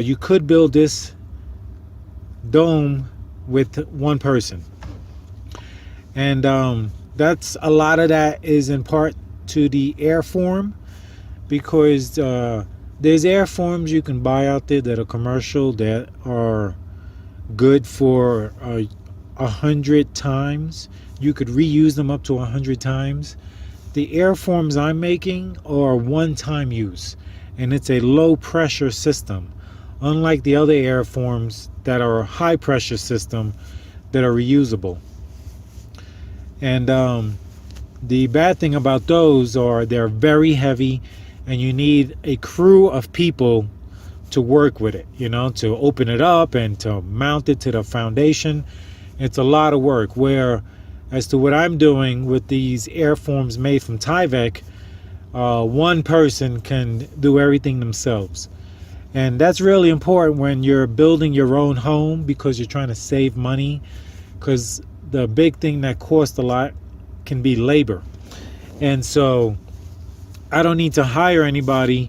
You could build this dome with one person, and that's a lot of that is in part to the airform, because there's airforms you can buy out there that are commercial that are good for 100 times. You could reuse them up to 100 times. The airforms I'm making are one-time use, and it's a low pressure system, unlike the other airforms that are a high pressure system that are reusable. And the bad thing about those are they're very heavy, and you need a crew of people to work with it, to open it up and to mount it to the foundation. It's a lot of work. Where as to what I'm doing with these airforms made from Tyvek, one person can do everything themselves. And that's really important when you're building your own home, because you're trying to save money, because the big thing that costs a lot can be labor. And so I don't need to hire anybody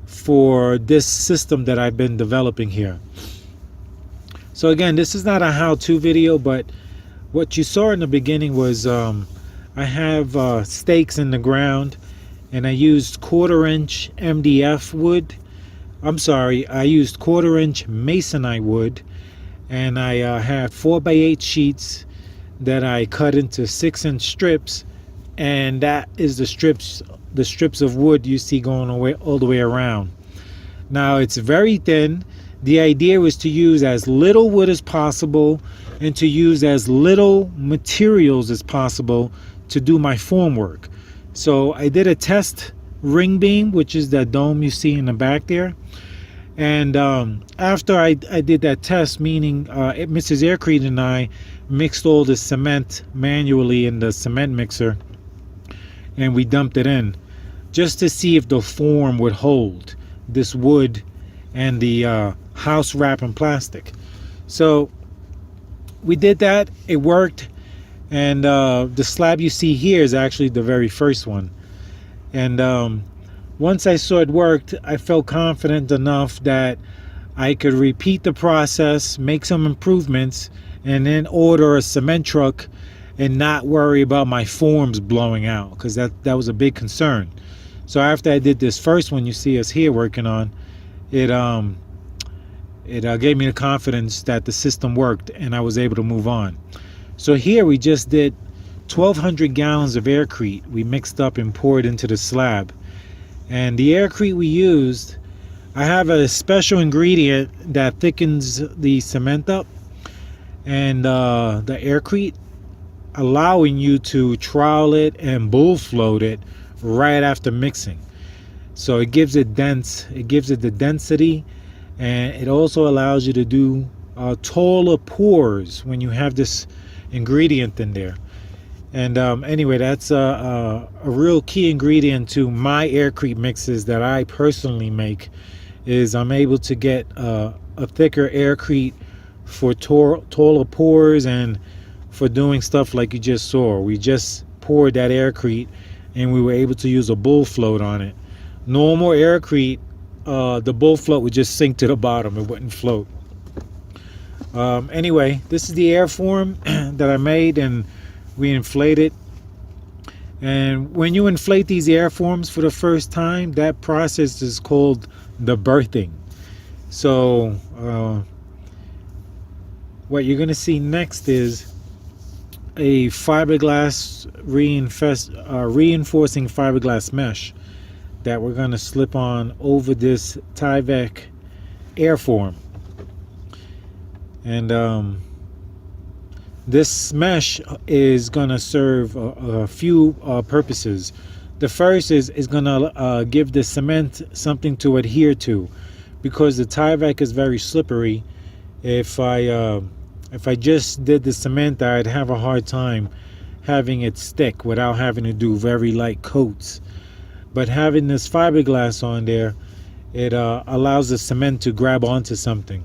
for this system that I've been developing here. So again, this is not a how-to video, but what you saw in the beginning was I have stakes in the ground, and I used 1/4-inch MDF wood. I used 1/4-inch masonite wood, and I had 4x8 sheets that I cut into 6-inch strips, and that is the strips of wood you see going all the way around. Now it's very thin. The idea was to use as little wood as possible and to use as little materials as possible to do my form work. So I did a test ring beam, which is that dome you see in the back there. And after I did that test, meaning Mrs. Aircrete and I mixed all the cement manually in the cement mixer, and we dumped it in just to see if the form would hold this wood and the house wrap and plastic. So we did that. It worked. And the slab you see here is actually the very first one. And once I saw it worked, I felt confident enough that I could repeat the process, make some improvements, and then order a cement truck and not worry about my forms blowing out, because that was a big concern. So after I did this first one you see us here working on, it gave me the confidence that the system worked, and I was able to move on. So here we just did 1,200 gallons of Aircrete. We mixed up and poured into the slab. And the Aircrete we used, I have a special ingredient that thickens the cement up, and the Aircrete, allowing you to trowel it and bull float it right after mixing. So it gives it the density, and it also allows you to do taller pours when you have this ingredient in there. And anyway, that's a real key ingredient to my Aircrete mixes that I personally make, is I'm able to get a thicker Aircrete for taller pours and for doing stuff like you just saw. We just poured that Aircrete and we were able to use a bull float on it. Normal Aircrete, the bull float would just sink to the bottom. It wouldn't float. Anyway, this is the airform that I made, and we inflated. And when you inflate these airforms for the first time, that process is called the berthing. So what you're going to see next is a fiberglass reinforcing fiberglass mesh that we're going to slip on over this Tyvek airform. And this mesh is going to serve a few purposes. The first is going to give the cement something to adhere to, because the Tyvek is very slippery. If I just did the cement, I'd have a hard time having it stick without having to do very light coats. But having this fiberglass on there, it allows the cement to grab onto something.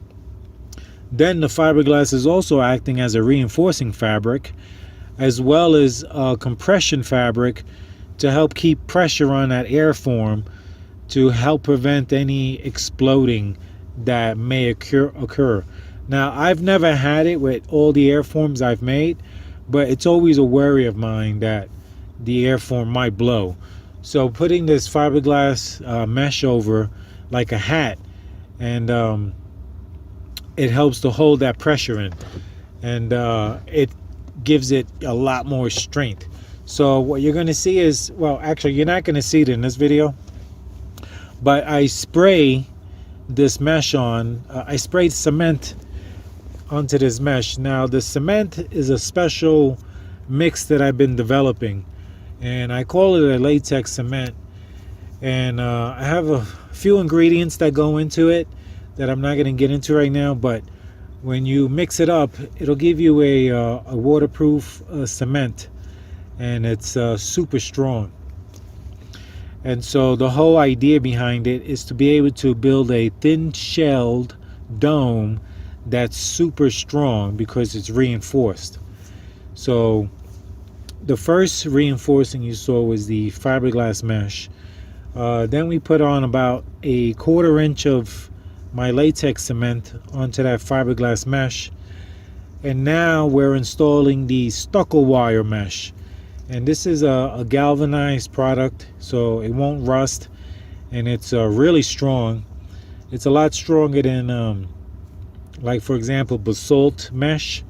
Then the fiberglass is also acting as a reinforcing fabric, as well as a compression fabric to help keep pressure on that airform, to help prevent any exploding that may occur. Now, I've never had it with all the airforms I've made, but it's always a worry of mine that the airform might blow. So putting this fiberglass mesh over like a hat, and it helps to hold that pressure in, and it gives it a lot more strength. So what you're going to see is, well, actually you're not going to see it in this video, but I spray this mesh on. I sprayed cement onto this mesh. Now the cement is a special mix that I've been developing, and I call it a latex cement, and I have a few ingredients that go into it that I'm not going to get into right now, but when you mix it up, it'll give you a waterproof cement, and it's super strong. And so the whole idea behind it is to be able to build a thin shelled dome that's super strong because it's reinforced. So the first reinforcing you saw was the fiberglass mesh. Then we put on about a 1/4 inch of my latex cement onto that fiberglass mesh, and now we're installing the stucco wire mesh. And this is a galvanized product, so it won't rust, and it's really strong. It's a lot stronger than like, for example, basalt mesh.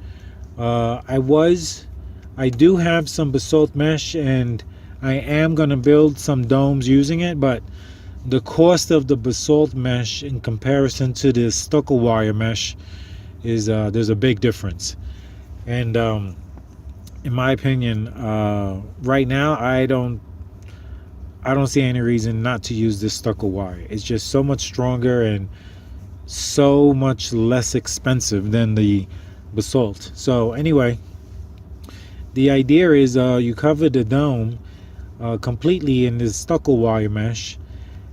I do have some basalt mesh, and I am going to build some domes using it, but the cost of the basalt mesh in comparison to the stucco wire mesh is there's a big difference. And in my opinion, right now I don't see any reason not to use this stucco wire. It's just so much stronger and so much less expensive than the basalt. So anyway, the idea is you cover the dome completely in this stucco wire mesh,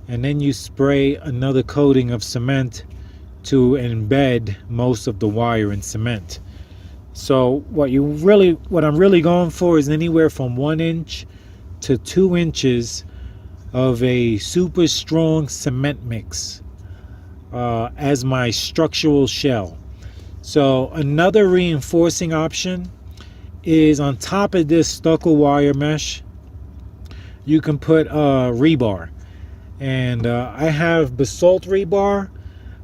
and then you spray another coating of cement to embed most of the wire in cement. So what I'm really going for is anywhere from 1 inch to 2 inches of a super strong cement mix as my structural shell. So another reinforcing option is, on top of this stucco wire mesh, you can put rebar. And I have basalt rebar,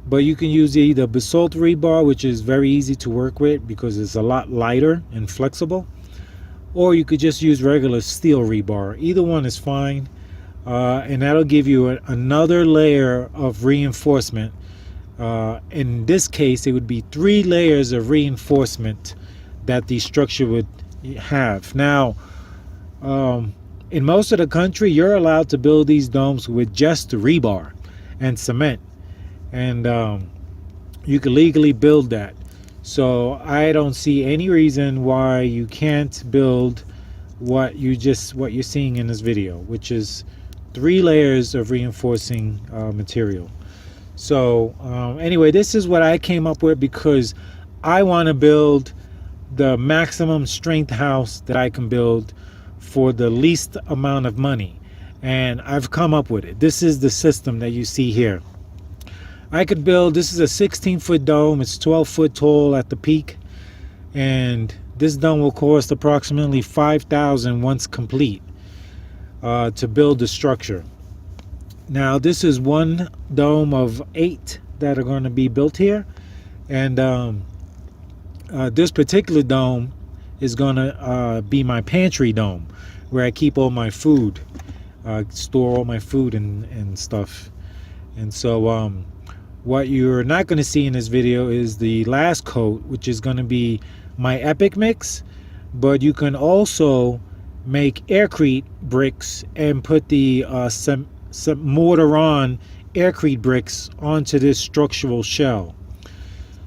but you can use either basalt rebar, which is very easy to work with because it's a lot lighter and flexible, or you could just use regular steel rebar. Either one is fine, and that'll give you another layer of reinforcement. In this case, it would be 3 layers of reinforcement that the structure would have. Now, in most of the country, you're allowed to build these domes with just rebar and cement, and you can legally build that. So I don't see any reason why you can't build what you're seeing in this video, which is 3 layers of reinforcing material. So anyway, this is what I came up with because I want to build the maximum strength house that I can build for the least amount of money, and I've come up with it. This is the system that you see here. I could build, this is a 16-foot dome. It's 12 foot tall at the peak, and this dome will cost approximately $5,000 once complete to build the structure. Now this is one dome of 8 that are going to be built here, and this particular dome is going to be my pantry dome, where I keep all my food, store all my food and stuff. And so what you're not going to see in this video is the last coat, which is going to be my epic mix, but you can also make Aircrete bricks and put the some mortar on Aircrete bricks onto this structural shell.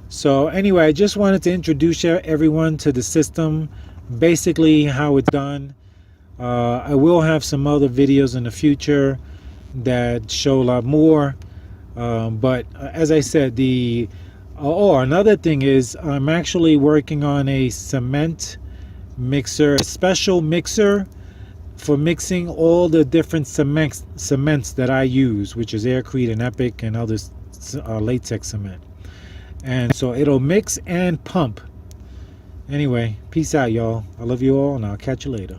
So anyway, I just wanted to introduce everyone to the system, basically how it's done. I will have some other videos in the future that show a lot more, but as I said, another thing is I'm actually working on a cement mixer, a special mixer for mixing all the different cements that I use, which is Aircrete and Epic and other latex cement. And so it'll mix and pump. Anyway, peace out, y'all. I love you all, and I'll catch you later.